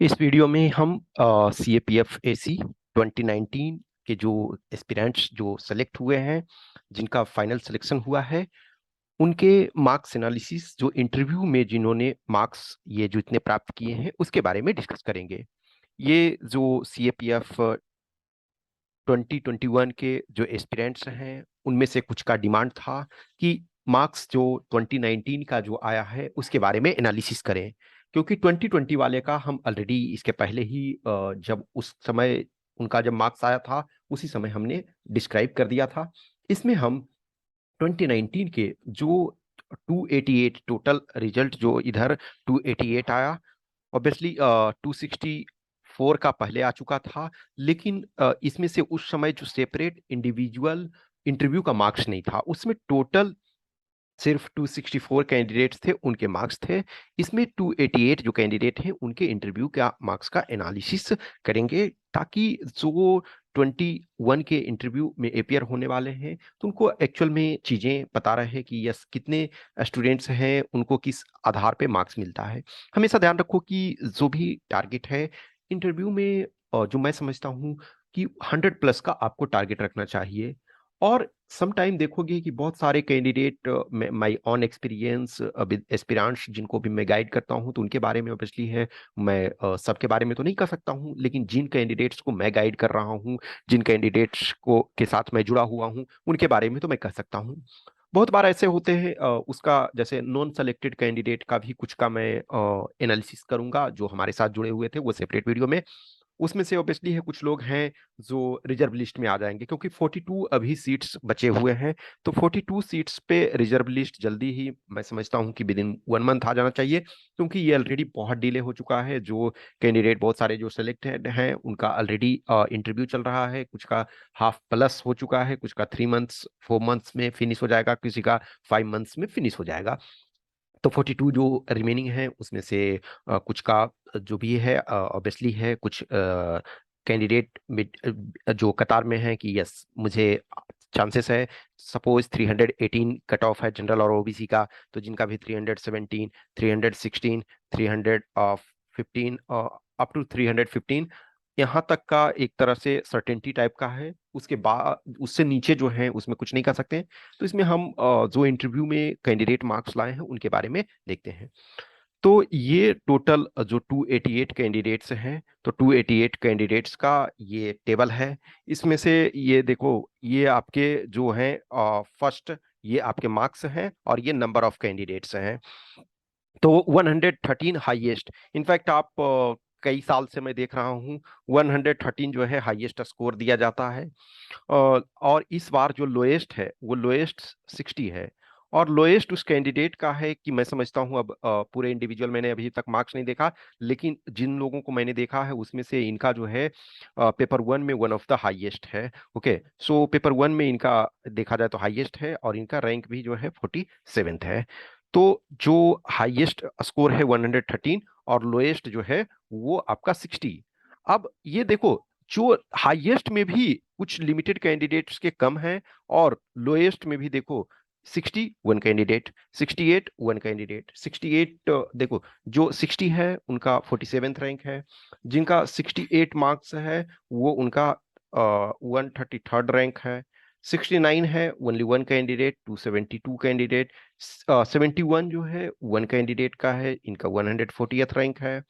इस वीडियो में हम सी ए पी एफ ए सी 2019 के जो एस्पिरेंट्स जो सेलेक्ट हुए हैं, जिनका फाइनल सिलेक्शन हुआ है, उनके मार्क्स एनालिसिस, जो इंटरव्यू में जिन्होंने मार्क्स ये जो इतने प्राप्त किए हैं उसके बारे में डिस्कस करेंगे। ये जो सी ए पी एफ 2021 के जो एस्पिरेंट्स हैं उनमें से कुछ का डिमांड था कि मार्क्स जो 2019 का जो आया है उसके बारे में एनालिसिस करें, क्योंकि 2020 वाले का हम ऑलरेडी इसके पहले ही जब उस समय उनका जब मार्क्स आया था उसी समय हमने डिस्क्राइब कर दिया था। इसमें हम 2019 के जो 288 टोटल रिजल्ट जो इधर 288 आया, ऑब्वियसली 264 का पहले आ चुका था, लेकिन इसमें से उस समय जो सेपरेट इंडिविजुअल इंटरव्यू का मार्क्स नहीं था, उसमें टोटल सिर्फ 264 कैंडिडेट्स थे, उनके मार्क्स थे। इसमें 288 जो कैंडिडेट हैं उनके इंटरव्यू का मार्क्स का एनालिसिस करेंगे, ताकि जो 21 के इंटरव्यू में अपियर होने वाले हैं तो उनको एक्चुअल में चीजें पता रहे कि यस कितने स्टूडेंट्स हैं, उनको किस आधार पे मार्क्स मिलता है। हमेशा ध्यान रखो कि जो भी टारगेट है इंटरव्यू में, जो मैं समझता हूँ कि 100+ का आपको टारगेट रखना चाहिए। और सम टाइम देखोगे कि बहुत सारे candidate, my on experience with aspirants जिनको भी मैं गाइड करता हूं तो उनके बारे में ऑब्वियसली है, मैं सबके बारे में तो नहीं कर सकता हूं, लेकिन जिन कैंडिडेट्स को मैं गाइड कर रहा हूं, जिन कैंडिडेट्स को के साथ मैं जुड़ा हुआ हूं, उनके बारे में तो मैं कह सकता हूं। बहुत बार ऐसे होते हैं, उसका जैसे नॉन सेलेक्टेड कैंडिडेट का भी कुछ का मैं एनालिसिस करूंगा, जो हमारे साथ जुड़े हुए थे वो सेपरेट वीडियो में। उसमें से ऑब्वियसली है कुछ लोग हैं जो रिजर्व लिस्ट में आ जाएंगे, क्योंकि 42 अभी सीट्स बचे हुए हैं। तो 42 सीट्स पे रिजर्व लिस्ट जल्दी ही मैं समझता हूं कि विद इन 1 मंथ आ जाना चाहिए, क्योंकि ये ऑलरेडी बहुत डिले हो चुका है। जो कैंडिडेट बहुत सारे जो सिलेक्टेड हैं उनका ऑलरेडी इंटरव्यू चल रहा है, कुछ का हाफ प्लस हो चुका है, कुछ का 3 मंथ्स 4 मंथ्स में फिनिश हो जाएगा, किसी का 5 मंथ्स में फिनिश हो जाएगा। तो 42 जो रिमेनिंग है उसमें से कुछ का जो भी है ऑब्वियसली है कुछ कैंडिडेट जो कतार में है कि यस मुझे चांसेस है। सपोज 318 कट ऑफ है जनरल और ओबीसी का, तो जिनका भी 317 316 315 अप टू 315 यहाँ तक का एक तरह से सर्टेनिटी टाइप का है। उसके बाद उससे नीचे जो है उसमें कुछ नहीं कर सकते। तो इसमें हम जो इंटरव्यू में कैंडिडेट मार्क्स लाए हैं उनके बारे में देखते हैं। तो ये टोटल जो 288 कैंडिडेट्स हैं, तो 288 कैंडिडेट्स का ये टेबल है। इसमें से ये देखो, ये आपके जो हैं फर्स्ट, ये आपके मार्क्स हैं और ये नंबर ऑफ कैंडिडेट्स हैं। तो 113 हाईएस्ट, इनफैक्ट आप कई साल से मैं देख रहा हूँ 113 जो है हाईएस्ट स्कोर दिया जाता है। और इस बार जो लोएस्ट है वो लोएस्ट 60 है। और लोएस्ट उस कैंडिडेट का है कि मैं समझता हूं, अब पूरे इंडिविजुअल मैंने अभी तक मार्क्स नहीं देखा, लेकिन जिन लोगों को मैंने देखा है उसमें से इनका जो है पेपर वन में वन ऑफ द हाईएस्ट है। ओके, सो पेपर वन में इनका देखा जाए तो हाईएस्ट है और इनका रैंक भी जो है 47th है। तो जो हाईएस्ट स्कोर है 113 और लोएस्ट जो है वो आपका 60। अब ये देखो, जो हाईएस्ट में भी कुछ लिमिटेड कैंडिडेट्स के कम हैं और लोएस्ट में भी देखो 60 वन कैंडिडेट, 68 वन कैंडिडेट, 68 देखो, जो 60 है उनका 47th रैंक है, जिनका 68 मार्क्स है वो उनका 133rd रैंक है। 69 है ओनली वन कैंडिडेट, 272 कैंडिडेट, 71 जो है वन कैंडिडेट का है, इनका 140th रैंक है।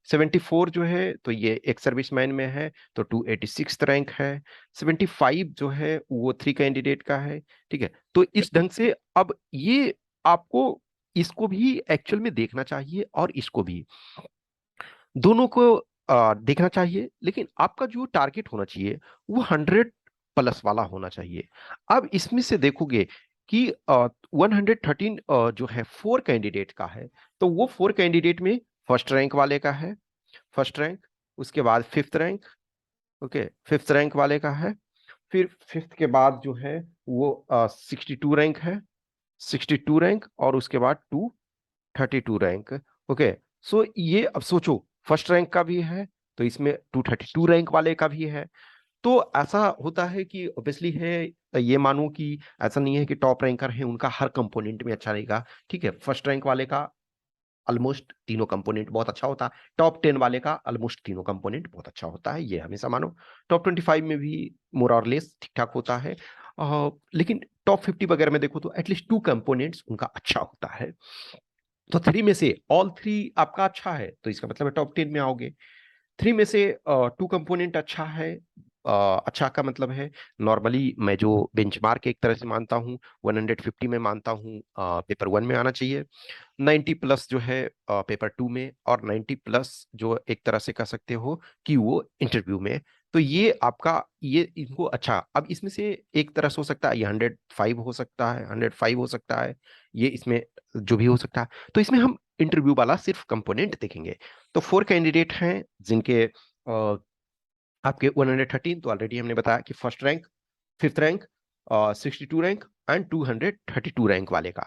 74 जो है तो ये एक सर्विसमैन में है, तो 286 रैंक है। 75 जो है वो 3 कैंडिडेट का है। ठीक है, तो इस ढंग से अब ये आपको इसको भी एक्चुअल में देखना चाहिए और इसको भी, दोनों को देखना चाहिए, लेकिन आपका जो टारगेट होना चाहिए वो 100+ वाला होना चाहिए। अब इसमें से देखोगे कि 113 जो है 4 कैंडिडेट का है, तो वो 4 कैंडिडेट में फर्स्ट रैंक वाले का है, फर्स्ट रैंक, उसके बाद fifth rank, okay, fifth rank वाले का है, फिर फिफ्थ के बाद जो है वो 62 रैंक है, 62 रैंक, और उसके बाद 232 रैंक। ओके, सो ये अब सोचो, फर्स्ट रैंक का भी है तो इसमें 232 रैंक वाले का भी है। तो ऐसा होता है कि ऑब्वियसली है, ये मानो कि ऐसा नहीं है कि टॉप रैंकर है उनका हर कंपोनेंट में अच्छा रहेगा। ठीक है, फर्स्ट रैंक वाले का ऑलमोस्ट तीनों कंपोनेंट बहुत अच्छा होता है। टॉप 10 वाले का ऑलमोस्ट तीनों कंपोनेंट बहुत अच्छा होता है, ये हमेशा मानो। टॉप 25 में भी मोर और लेस ठीक ठाक होता है, लेकिन टॉप 50 वगैरह में देखो तो एटलीस्ट 2 कंपोनेंट्स उनका अच्छा होता है। तो 3 में से ऑल 3 आपका अच्छा है तो इसका मतलब है टॉप 10 में आओगे। 3 में से 2 कंपोनेंट अच्छा है, अच्छा का मतलब है नॉर्मली मैं जो बेंचमार्क एक तरह से मानता हूँ 150 में मानता हूँ पेपर 1 में आना चाहिए, 90 प्लस जो है पेपर 2 में, और 90 प्लस जो एक तरह से कह सकते हो कि वो इंटरव्यू में। तो ये आपका, ये इनको अच्छा, अब इसमें से एक तरह से हो सकता है ये 105 हो सकता है, 105 हो सकता है, ये इसमें जो भी हो सकता है। तो इसमें हम इंटरव्यू वाला सिर्फ कंपोनेंट देखेंगे। तो 4 कैंडिडेट हैं जिनके आपके 113 तो ऑलरेडी हमने बताया कि first rank, fifth rank, 62 rank and 232 rank वाले का।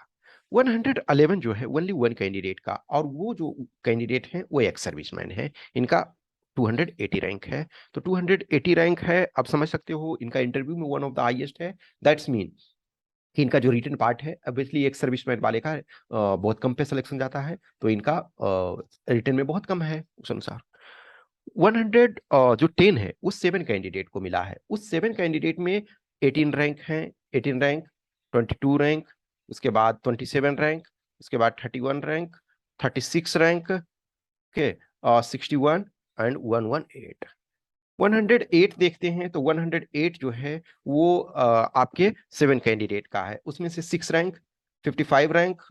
111 जो है ओनली वन कैंडिडेट का, और वो जो कैंडिडेट है वो एक सर्विसमैन है, इनका 280 रैंक है। तो 280 रैंक है, आप समझ सकते हो इनका इंटरव्यू में वन ऑफ द हाईएस्ट है। दैट्स मीन कि इनका जो रिटन पार्ट है ऑब्वियसली एक सर्विसमैन वाले का बहुत कम पे सिलेक्शन जाता है, तो इनका रिटन में बहुत कम है उस अनुसार। 100 जो 10 है उस 7 कैंडिडेट को मिला है, उस 7 कैंडिडेट में 18 रैंक है, 18 रैंक, 22 रैंक, उसके बाद 27 रैंक, उसके बाद 31 रैंक, 36 रैंक के, 61 एंड 118। 108 देखते हैं तो 108 जो है वो आपके 7 कैंडिडेट का है, उसमें से 6 रैंक, 55 रैंक,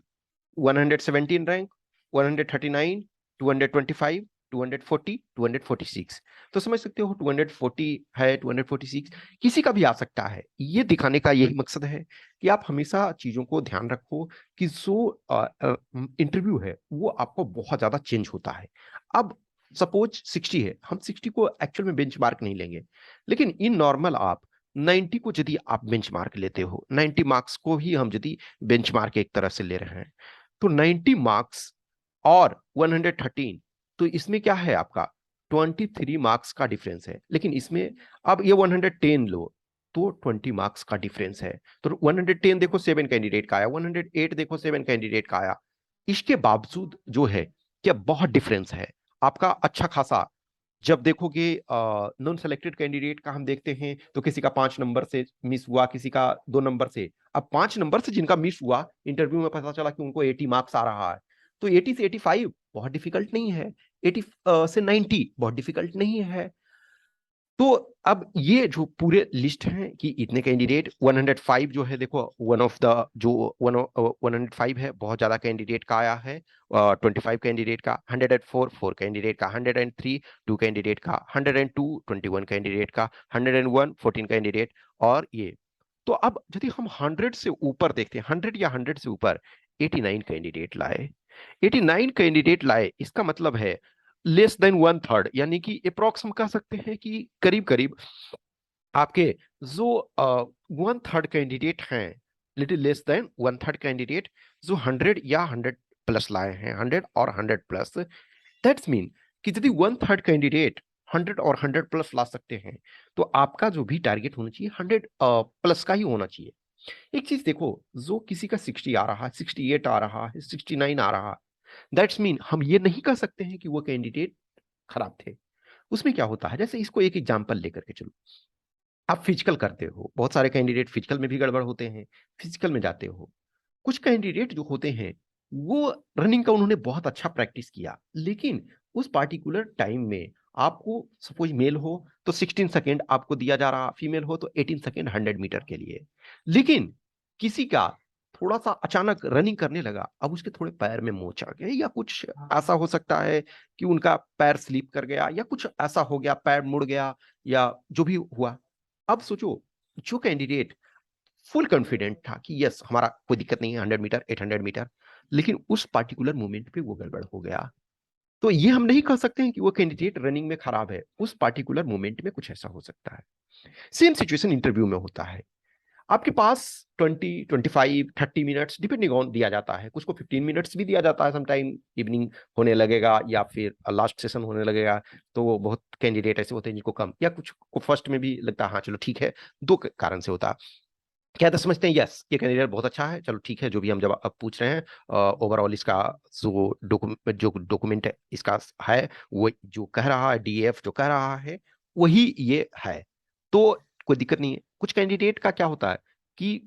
117 रैंक, 139, 225, 240, 246। तो समझ सकते हो 240 है, 246 किसी का भी आ सकता है। ये दिखाने का यही मकसद है कि आप हमेशा चीजों को ध्यान रखो कि जो इंटरव्यू है वो आपको बहुत ज्यादा चेंज होता है। अब सपोज 60 है, हम 60 को एक्चुअल में बेंचमार्क नहीं लेंगे, लेकिन इन नॉर्मल आप 90 को यदि आप बेंचमार्क लेते हो, 90 मार्क्स को ही हम यदि बेंचमार्क एक तरह से ले रहे हैं, तो 90 मार्क्स और 113, तो इसमें क्या है आपका 23 मार्क्स का डिफरेंस है। लेकिन इसमें अब ये 110 लो तो 20 मार्क्स का डिफरेंस है। तो 110 देखो 7 कैंडिडेट का आया, 108 देखो 7 कैंडिडेट का आया, इसके बावजूद जो है क्या बहुत डिफरेंस है आपका अच्छा खासा। जब देखोगे नॉन सेलेक्टेड कैंडिडेट का हम देखते हैं तो किसी का 5 नंबर से मिस हुआ, किसी का 2 नंबर से। अब 5 नंबर से जिनका मिस हुआ इंटरव्यू में पता चला कि उनको 80 मार्क्स आ रहा है, तो 80 से 85 बहुत डिफिकल्ट नहीं है, 80 से 90 बहुत डिफिकल्ट नहीं है। तो अब ये जो पूरे लिस्ट हैं कि इतने कैंडिडेट, 105 जो है देखो वन ऑफ द जो 105 है बहुत ज्यादा कैंडिडेट का आया है, 25 कैंडिडेट का, 104 4 कैंडिडेट का, 103 2 कैंडिडेट का, 102 21 कैंडिडेट का, 101 14 कैंडिडेट, और ये। तो अब यदि हम 100 से ऊपर देखते हैं, 100 या 100 से ऊपर 89 कैंडिडेट लाए, 89 कैंडिडेट लाए, इसका मतलब है लेस देन वन थर्ड, यानी कि अप्रोक्स हम कह सकते हैं कि करीब करीब आपके जो वन थर्ड कैंडिडेट हैं, little less than one third candidate जो 100 या 100 प्लस लाए हैं, 100 और 100 प्लस, दैट्स मीन कि यदि वन थर्ड कैंडिडेट 100 और 100 प्लस ला सकते हैं, तो आपका जो भी टारगेट होना चाहिए 100 प्लस का ही होना चाहिए। एक चीज देखो, जो किसी का 60 आ रहा है, 68 आ रहा है, 69 आ रहा है, दैट्स मीन हम ये नहीं कह सकते हैं कि वो कैंडिडेट खराब थे। उसमें क्या होता है, जैसे इसको एक एग्जांपल लेकर के चलो, आप फिजिकल करते हो, बहुत सारे कैंडिडेट फिजिकल में भी गड़बड़ होते हैं, फिजिकल में जाते हो, कुछ कैंडिडेट जो होते हैं वो रनिंग का उन्होंने बहुत अच्छा प्रैक्टिस किया, लेकिन उस पार्टिकुलर टाइम में आपको सपोज मेल हो तो 16 सेकेंड आपको दिया जा रहा, फीमेल हो तो 18 सेकेंड 100 मीटर के लिए। लेकिन किसी का थोड़ा सा अचानक रनिंग करने लगा, अब उसके थोड़े पैर में मोच आ गए, या कुछ ऐसा हो सकता है कि उनका पैर स्लिप कर गया, या कुछ ऐसा हो गया, पैर मुड़ गया, या जो भी हुआ। अब सोचो, जो कैंडिडेट फुल कॉन्फिडेंट था कि यस हमारा कोई दिक्कत नहीं है 100 मीटर 800 मीटर, लेकिन उस पार्टिकुलर मोमेंट पे वो गड़बड़ हो गया, तो ये हम नहीं कह सकते हैं कि वो कैंडिडेट रनिंग में खराब है, उस पार्टिकुलर मोमेंट में कुछ ऐसा हो सकता है। सेम सिचुएशन इंटरव्यू में होता है, आपके पास 20 25 30 मिनट्स डिपेंडिंग ऑन दिया जाता है, कुछ को 15 मिनट्स भी दिया जाता है, समटाइम इवनिंग होने लगेगा या फिर लास्ट सेशन होने लगेगा, तो वो बहुत कैंडिडेट ऐसे होते हैं जिनको कम, या कुछ को फर्स्ट में भी लगता है हाँ चलो ठीक है, दो कारण से होता है। क्या तो समझते हैं यस ये कैंडिडेट बहुत अच्छा है, चलो ठीक है, जो भी हम जब अब पूछ रहे हैं ओवरऑल इसका जो डॉक्यूमेंट इसका है, वो जो कह रहा है, डीएफ जो कह रहा है वही ये है, तो कोई दिक्कत नहीं है। कुछ कैंडिडेट का क्या होता है कि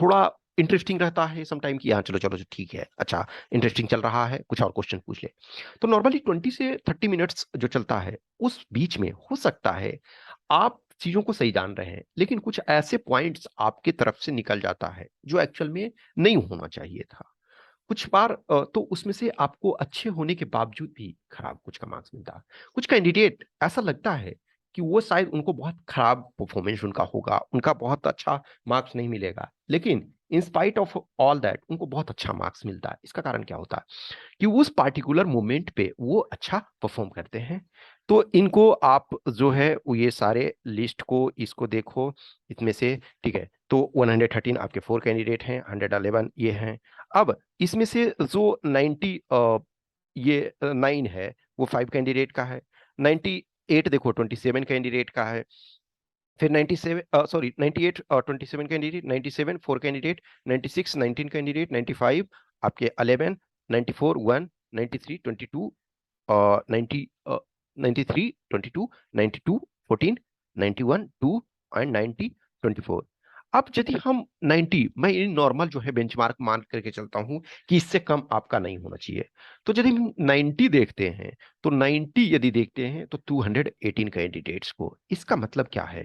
थोड़ा इंटरेस्टिंग रहता है सम टाइम, कि हाँ चलो चलो ठीक है, अच्छा इंटरेस्टिंग चल रहा है, कुछ और क्वेश्चन पूछ ले। तो नॉर्मली 20 से 30 मिनट्स जो चलता है उस बीच में हो सकता है आप चीजों को सही जान रहे हैं, लेकिन कुछ ऐसे पॉइंट्स आपके तरफ से निकल जाता है जो एक्चुअल में नहीं होना चाहिए था। कुछ बार तो उसमें से आपको अच्छे होने के बावजूद भी खराब कुछ का मार्क्स मिलता है। कुछ कैंडिडेट ऐसा लगता है कि वो शायद उनको बहुत खराब परफॉर्मेंस उनका होगा, उनका बहुत अच्छा मार्क्स नहीं मिलेगा, लेकिन in spite of all that उनको बहुत अच्छा मार्क्स मिलता है। इसका कारण क्या होता है कि उस पार्टिकुलर मोमेंट पे वो अच्छा परफॉर्म करते हैं। तो इनको आप जो है वो ये सारे लिस्ट को इसको देखो, इसमें से ठीक है, तो 113 आपके 4 कैंडिडेट हैं, 111 ये हैं। अब इसमें से जो 90 ये 9 है वो 5 कैंडिडेट का है। 98 देखो 27 कैंडिडेट का है। फिर 97 सॉरी 98 27 कैंडिडेट, 97 4 कैंडिडेट, 96 19 कैंडिडेट, 95 आपके 11, 94 1, 93 22, 90 93 22, 92 14, 91 2 एंड 90 24। अब यदि हम 90, मैं ये नॉर्मल जो है बेंचमार्क मान करके चलता हूं कि इससे कम आपका नहीं होना चाहिए। तो यदि हम 90 देखते हैं, तो 90 यदि देखते हैं तो 218 कैंडिडेट्स को, इसका मतलब क्या है,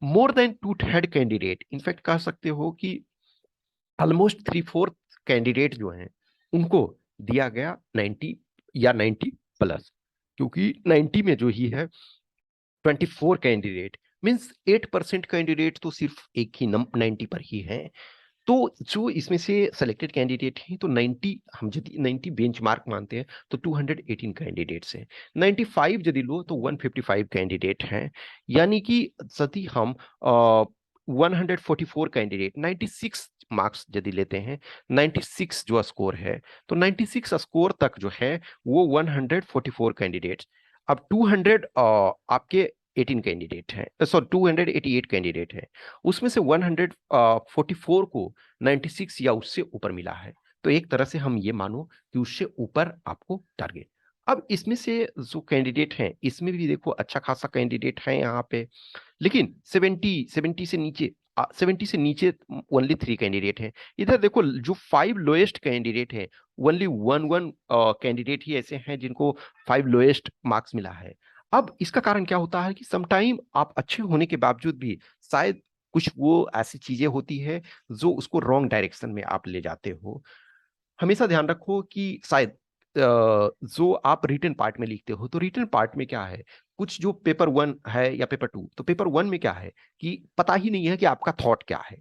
मोर देन 2/3 कैंडिडेट, इनफैक्ट कह सकते हो कि ऑलमोस्ट 3/4 कैंडिडेट जो हैं उनको दिया गया 90 या 90 प्लस, क्योंकि 90 में जो ही है 24 कैंडिडेट मीन्स 8% कैंडिडेट तो सिर्फ एक ही 90 पर ही है। तो जो इसमें से सेलेक्टेड कैंडिडेट हैं, तो 90 हम यदि 90 बेंचमार्क मानते हैं तो 218 कैंडिडेट्स हैं। 95 यदि लो तो 155 कैंडिडेट हैं। यानी कि यदि हम 144 कैंडिडेट 96 मार्क्स यदि लेते हैं, 96 जो स्कोर है, तो 96 स्कोर तक जो है वो 144 कैंडिडेट्स। अब 200 आपके 18 कैंडिडेट हैं, सॉरी 288 कैंडिडेट हैं, उसमें से 144 को 96 या उससे ऊपर मिला है। तो एक तरह से हम ये मानो कि उससे ऊपर आपको टारगेट। अब इसमें से जो कैंडिडेट हैं, इसमें भी देखो अच्छा खासा कैंडिडेट है यहाँ पे, लेकिन 70 से नीचे ओनली 3 कैंडिडेट हैं। इधर देखो जो 5 लोएस्ट कैंडिडेट हैं, ओनली वन कैंडिडेट ही ऐसे हैं जिनको 5 लोएस्ट मार्क्स मिला है। अब इसका कारण क्या होता है कि समटाइम आप अच्छे होने के बावजूद भी शायद कुछ वो ऐसी चीजें होती है जो उसको रॉन्ग डायरेक्शन में आप ले जाते हो। हमेशा ध्यान रखो कि शायद जो आप रिटन पार्ट में लिखते हो, तो रिटन पार्ट में क्या है, कुछ जो पेपर 1 है या पेपर 2, तो पेपर 1 में क्या है कि पता ही नहीं है कि आपका थॉट क्या है,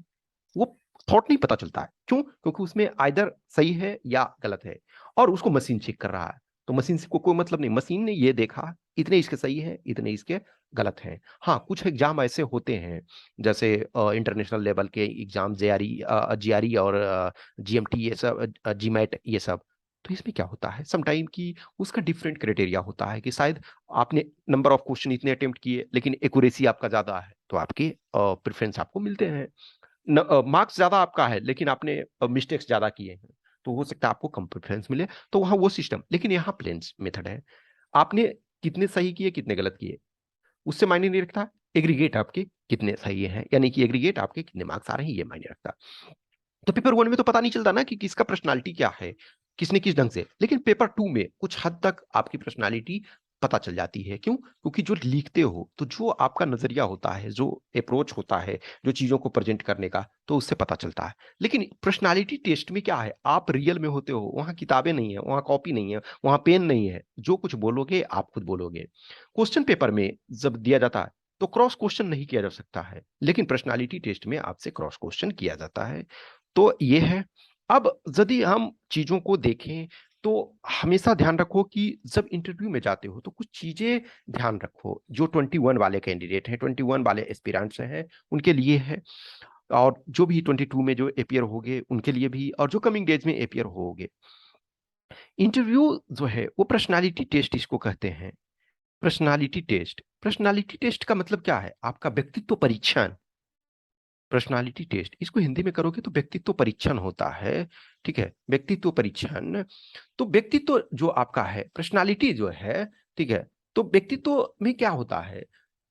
वो थॉट नहीं पता चलता है। क्यों? क्योंकि उसमें आइदर सही है या गलत है, और उसको मशीन चेक कर रहा है। तो मशीन से को कोई मतलब नहीं, मशीन ने ये देखा इतने इसके सही है, इतने इसके गलत हैं। हाँ कुछ एग्जाम ऐसे होते हैं, जैसे इंटरनेशनल लेवल के एग्जाम, जेआरई जीआरई और जीएमटी ये सब, जीमैट ये सब, तो इसमें क्या होता है समटाइम कि उसका डिफरेंट क्राइटेरिया होता है कि शायद आपने नंबर ऑफ क्वेश्चन इतने अटेम्प्ट किए लेकिन एक्यूरेसी आपका ज्यादा है, तो आपके प्रेफरेंस आपको मिलते हैं। मार्क्स ज्यादा आपका है लेकिन आपने मिस्टेक्स ज्यादा किए हैं, तो हो सकता है आपको कम प्रेफरेंस मिले। तो वहां वो सिस्टम, लेकिन यहाँ प्लेन्स मेथड है, आपने कितने सही किए कितने गलत किए उससे मायने नहीं रखता, एग्रीगेट आपके कितने सही हैं, यानी कि एग्रीगेट आपके कितने मार्क्स आ रहे हैं ये मायने रखता। तो पेपर 1 में तो पता नहीं चलता ना कि किसका पर्सनालिटी क्या है, किसने किस ढंग से, लेकिन पेपर 2 में कुछ हद तक आपकी पर्सनालिटी पता चल जाती है। क्यों? क्योंकि जो लिखते हो, तो जो आपका नजरिया होता है, जो अप्रोच होता है, जो चीजों को प्रेजेंट करने का, तो उससे पता चलता है। लेकिन पर्सनालिटी टेस्ट में क्या है, आप रियल में होते हो, वहां किताबें नहीं है, वहां कॉपी नहीं है, वहां पेन नहीं है, जो कुछ बोलोगे आप खुद बोलोगे। क्वेश्चन पेपर में जब दिया जाता है तो क्रॉस क्वेश्चन नहीं किया जा सकता है, लेकिन पर्सनालिटी टेस्ट में आपसे क्रॉस क्वेश्चन किया जाता है। तो ये है। अब यदि हम चीजों को देखें, तो हमेशा ध्यान रखो कि जब इंटरव्यू में जाते हो तो कुछ चीजें ध्यान रखो, जो 21 वाले कैंडिडेट हैं, 21 वाले एस्पिरेंट्स हैं, उनके लिए है, और जो भी 22 में जो अपियर होंगे उनके लिए भी, और जो कमिंग डेज में अपियर होंगे। इंटरव्यू जो है वो पर्सनालिटी टेस्ट इसको कहते हैं। पर्सनालिटी टेस्ट, पर्सनालिटी टेस्ट का मतलब क्या है, आपका व्यक्तित्व परीक्षण। पर्सनालिटी टेस्ट, इसको हिंदी में करोगे तो व्यक्तित्व परीक्षण होता है। ठीक है, व्यक्तित्व परीक्षण। तो व्यक्तित्व जो आपका है, पर्सनालिटी जो है, ठीक है, तो व्यक्तित्व में क्या होता है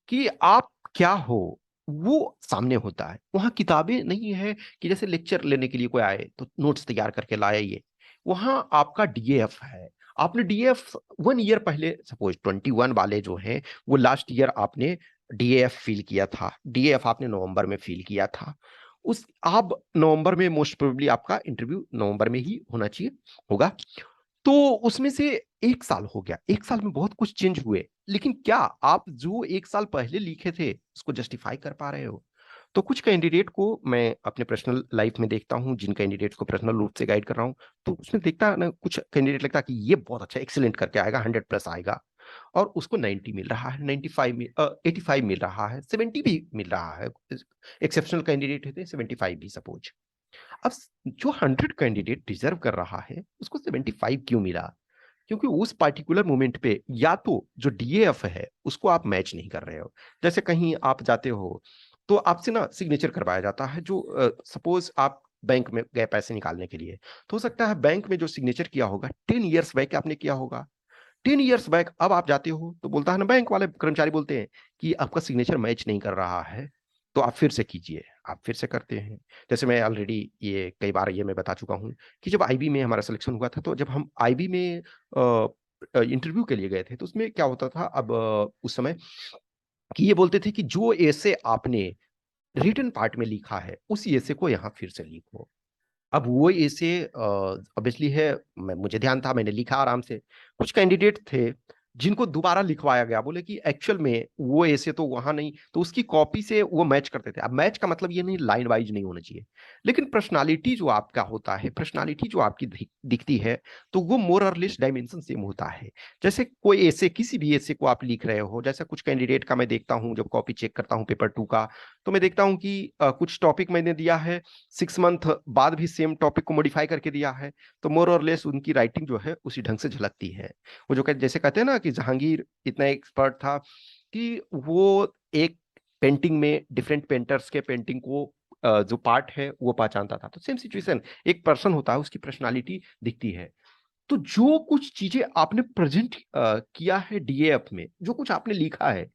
कि आप क्या हो वो सामने होता है। वहां किताबें नहीं है कि जैसे लेक्चर लेने के लिए कोई आए तो नोट्स तैयार करके लाया ये। वहां आपका डीएफ है। आपने डीएफ 1 ईयर पहले, सपोज 21 वाले जो हैं, वो लास्ट ईयर आपने डीएफ फिल किया था। डीएफ आपने नवंबर में फिल किया था। उस आप नवंबर में मोस्ट प्रोबेबली आपका इंटरव्यू नवंबर में ही होना चाहिए, होगा। तो उसमें से 1 साल हो गया, 1 साल में बहुत कुछ चेंज हुए, लेकिन क्या आप जो 1 साल पहले लिखे थे उसको जस्टिफाई कर पा रहे हो? तो कुछ कैंडिडेट को मैं अपने पर्सनल लाइफ में देखता हूँ, जिन कैंडिडेट्स को पर्सनल रूप से गाइड कर रहा हूँ, तो उसमें देखता है ना, कुछ कैंडिडेट लगता है कि ये बहुत अच्छा एक्सीलेंट करके आएगा, 100+ आएगा, और उसको 90 मिल रहा है, 85 मिल रहा है, 70 भी मिल रहा है। एक्सेप्शनल कैंडिडेट होते हैं 75 भी, सपोज। अब जो 100 कैंडिडेट डिजर्व कर रहा है उसको 75 क्यों मिला? क्योंकि उस पर्टिकुलर मोमेंट पे या तो जो डीएएफ है उसको आप मैच नहीं कर रहे हो। जैसे कहीं आप जाते हो तो आपसे ना सिग्नेचर करवाया जाता है, जो सपोज आप बैंक में गए पैसे निकालने के लिए, तो हो सकता है बैंक में जो सिग्नेचर किया होगा 10 ईयर्स बैक आपने किया होगा। 10 ईयर्स बैक अब आप जाते हो तो बोलता है ना, बैंक वाले कर्मचारी बोलते हैं कि आपका सिग्नेचर मैच नहीं कर रहा है, तो आप फिर से कीजिए। आप फिर से करते हैं। जैसे मैं ऑलरेडी ये कई बार ये मैं बता चुका हूँ कि जब आईबी में हमारा सिलेक्शन हुआ था, तो जब हम आईबी में इंटरव्यू के लिए गए थे, तो उसमें क्या होता था अब उस समय कि ये बोलते थे कि जो ऐसे आपने रिटन पार्ट में लिखा है उसी ऐसे को यहाँ फिर से लिखो। अब वो ऐसे ऑब्वियसली है, मुझे ध्यान था, मैंने लिखा आराम से। कुछ कैंडिडेट थे जिनको दोबारा लिखवाया गया, बोले कि एक्चुअल में वो ऐसे तो वहां नहीं, तो उसकी कॉपी से वो मैच करते थे। अब मैच का मतलब ये नहीं लाइन वाइज नहीं होना चाहिए, लेकिन पर्सनालिटी जो आपका होता है, पर्सनालिटी जो आपकी दिखती है, तो वो मोर और लेस डायमेंशन सेम होता है। जैसे कोई ऐसे, किसी भी ऐसे को आप लिख रहे हो, जैसे कुछ कैंडिडेट का मैं देखता हूँ, जब कॉपी चेक करता हूँ पेपर 2 का, तो मैं देखता हूँ कि कुछ टॉपिक मैंने दिया है, 6 मंथ बाद भी सेम टॉपिक को मॉडिफाई करके दिया है, तो मोर और लेस उनकी राइटिंग जो है उसी ढंग से झलकती है। वो जो जैसे कहते हैं ना कि जहांगीर इतना एक्सपर्ट था कि वो एक पेंटिंग में डिफरेंट पेंटर्स के पेंटिंग को जो पार्ट है वो पहचानता था। तो सेम सिचुएशन, एक पर्सन होता है, उसकी पर्सनालिटी दिखती है। तो जो कुछ चीजें आपने प्रेजेंट किया है डीएएफ में, जो कुछ आपने लिखा है,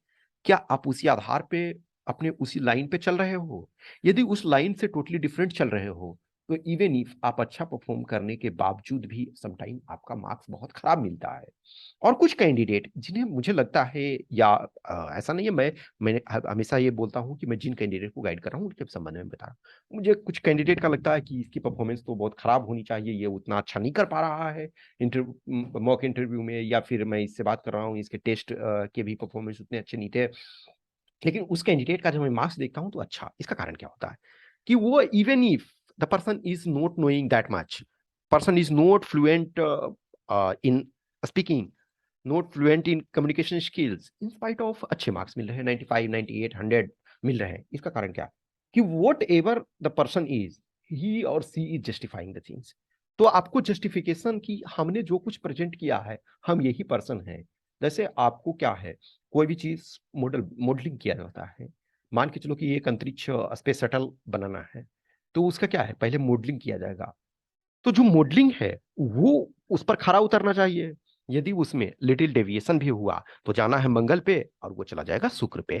क्या आप उसी आधार पे अपने उसी लाइन पे चल रहे हो? यदि उस लाइन से टोटली डिफरेंट चल रहे हो, तो इवन इफ आप अच्छा परफॉर्म करने के बावजूद भी समटाइम आपका मार्क्स बहुत खराब मिलता है। और कुछ कैंडिडेट जिन्हें मुझे लगता है, या ऐसा नहीं है, मैंने हमेशा ये बोलता हूँ कि मैं जिन कैंडिडेट को गाइड कर रहा हूँ उनके संबंध में बता रहा हूँ, मुझे कुछ कैंडिडेट का लगता है कि इसकी परफॉर्मेंस तो बहुत खराब होनी चाहिए, ये उतना अच्छा नहीं कर पा रहा है इंटरव्यू, मॉक इंटरव्यू में, या फिर मैं इससे बात कर रहा हूँ, इसके टेस्ट के भी परफॉर्मेंस उतने अच्छे नहीं थे। लेकिन उस कैंडिडेट का जब मैं मार्क्स देखता हूँ तो अच्छा, इसका कारण क्या होता है कि वो even if the person is not knowing that much, person is not fluent in speaking, not fluent in communication skills, in spite of अच्छे मार्क्स मिल रहे हैं, 95, 98, 100 मिल रहे हैं। इसका कारण क्या? कि whatever the person is, he or she is justifying the things. तो आपको जस्टिफिकेशन की, हमने जो कुछ प्रेजेंट किया है, हम यही पर्सन है। जैसे आपको क्या है, कोई भी चीज मॉडलिंग किया जाता है, मान के चलो कि एक अंतरिक्ष स्पेस शटल बनाना है, तो उसका क्या है, पहले मॉडलिंग किया जाएगा। तो जो मॉडलिंग है वो उस पर खरा उतरना चाहिए। यदि उसमें लिटिल डेविएशन भी हुआ तो जाना है मंगल पे और वो चला जाएगा शुक्र पे।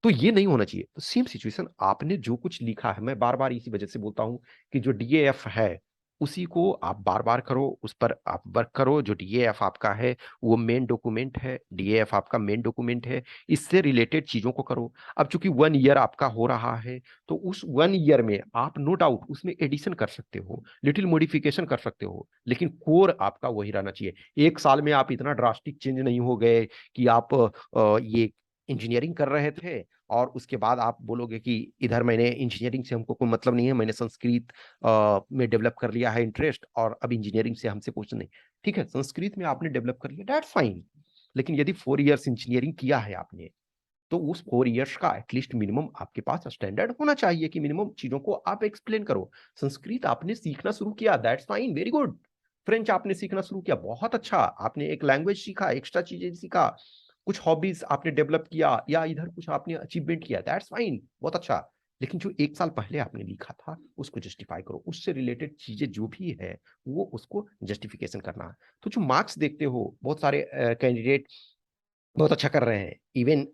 तो ये नहीं होना चाहिए। तो सेम सिचुएशन, आपने जो कुछ लिखा है, मैं बार बार इसी वजह से बोलता हूं कि जो डीएएफ है उसी को आप बार बार करो, उस पर आप वर्क करो। जो डीएएफ आपका है वो मेन डॉक्यूमेंट है, डीएएफ आपका मेन डॉक्यूमेंट है, इससे रिलेटेड चीजों को करो। अब चूंकि 1 ईयर आपका हो रहा है, तो उस 1 ईयर में आप नो डाउट उसमें एडिशन कर सकते हो, लिटिल मॉडिफिकेशन कर सकते हो, लेकिन कोर आपका वही रहना चाहिए। 1 साल में आप इतना ड्रास्टिक चेंज नहीं हो गए कि आप ये इंजीनियरिंग कर रहे थे और उसके बाद आप बोलोगे कि इधर मैंने इंजीनियरिंग से हमको कोई मतलब नहीं है, मैंने संस्कृत में डेवलप कर लिया है इंटरेस्ट, और अब इंजीनियरिंग से हमसे कुछ नहीं। ठीक है, संस्कृत में आपने डेवलप कर लिया, दैट्स फाइन। लेकिन यदि 4 ईयर्स इंजीनियरिंग किया है आपने, तो उस 4 ईयर्स का एटलीस्ट मिनिमम आपके पास स्टैंडर्ड होना चाहिए कि मिनिमम चीजों को आप एक्सप्लेन करो। संस्कृत आपने सीखना शुरू किया, that's fine, very good. French आपने सीखना शुरू किया, बहुत अच्छा, आपने एक लैंग्वेज सीखा, एक्स्ट्रा चीजें सीखा, कुछ हॉबीज आपने डेवलप किया, या इधर कुछ आपने अचीवमेंट किया, दैट्स फाइन, बहुत अच्छा। लेकिन जो 1 साल पहले आपने लिखा था उसको जस्टिफाई करो, उससे रिलेटेड चीजें जो भी है वो उसको जस्टिफिकेशन करना है। तो जो मार्क्स देखते हो, बहुत सारे कैंडिडेट बहुत अच्छा कर रहे हैं, इवन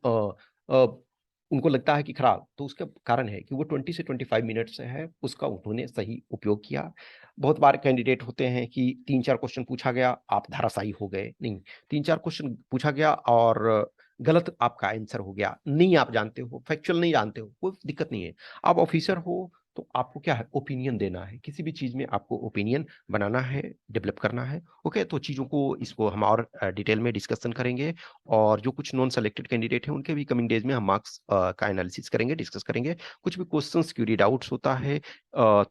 उनको लगता है कि खराब, तो उसका कारण है कि वो 20 से 25 मिनट से है, उसका उन्होंने सही उपयोग किया। बहुत बार कैंडिडेट होते हैं कि 3-4 क्वेश्चन पूछा गया, आप धराशायी हो गए, नहीं, 3-4 क्वेश्चन पूछा गया और गलत आपका आंसर हो गया, नहीं आप जानते हो, फैक्चुअल नहीं जानते हो, कोई दिक्कत नहीं है। आप ऑफिसर हो तो आपको क्या है, ओपिनियन देना है, किसी भी चीज में आपको ओपिनियन बनाना है, डेवलप करना है। ओके, तो चीजों को इसको हम और डिटेल में डिस्कशन करेंगे, और जो कुछ नॉन सेलेक्टेड कैंडिडेट हैं उनके भी कमिंग डेज में हम मार्क्स का एनालिसिस करेंगे, डिस्कस करेंगे। कुछ भी क्वेश्चंस क्यूरी डाउट्स होता है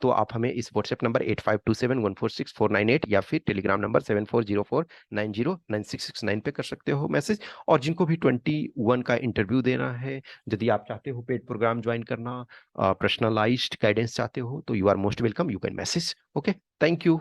तो आप हमें इस व्हाट्सएप नंबर 8527146498 या फिर टेलीग्राम नंबर 7404909669 पे कर सकते हो मैसेज। और जिनको भी 21 का इंटरव्यू देना है, यदि आप चाहते हो पेड प्रोग्राम ज्वाइन करना, पर्सनलाइज्ड गाइडेंस चाहते हो, तो you are most welcome, you can message. Okay, thank you.